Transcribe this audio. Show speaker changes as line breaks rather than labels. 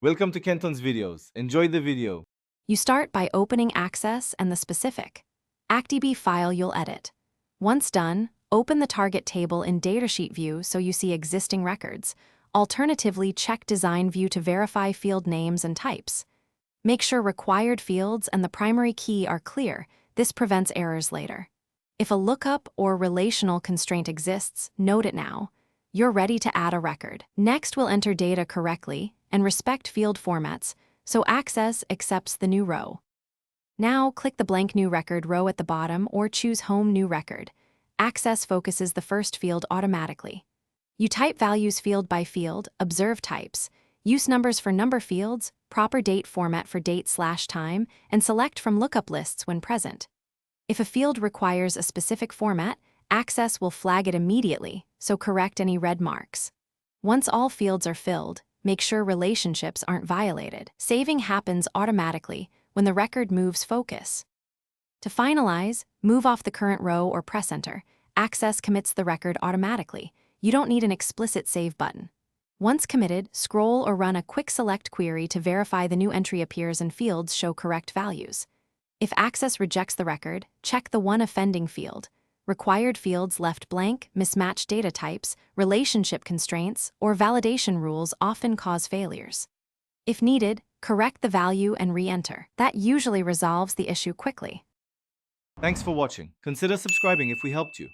Welcome to Kenton's videos. Enjoy the video.
You start by opening Access and the specific ActDB file you'll edit. Once done, open the target table in Datasheet view so you see existing records. Alternatively, check Design view to verify field names and types. Make sure required fields and the primary key are clear. This prevents errors later. If a lookup or relational constraint exists, note it now. You're ready to add a record. Next, we'll enter data correctly and respect field formats, so Access accepts the new row. Now, click the blank New Record row at the bottom or choose Home New Record. Access focuses the first field automatically. You type values field by field, observe types, use numbers for number fields, proper date format for date/time, and select from lookup lists when present. If a field requires a specific format, Access will flag it immediately, so correct any red marks. Once all fields are filled, make sure relationships aren't violated. Saving happens automatically when the record moves focus. To finalize, move off the current row or press Enter. Access commits the record automatically. You don't need an explicit save button. Once committed, scroll or run a quick select query to verify the new entry appears and fields show correct values. If Access rejects the record, check the one offending field. Required fields left blank, mismatched data types, relationship constraints, or validation rules often cause failures. If needed, correct the value and re-enter. That usually resolves the issue quickly.
Thanks for watching. Consider subscribing if we helped you.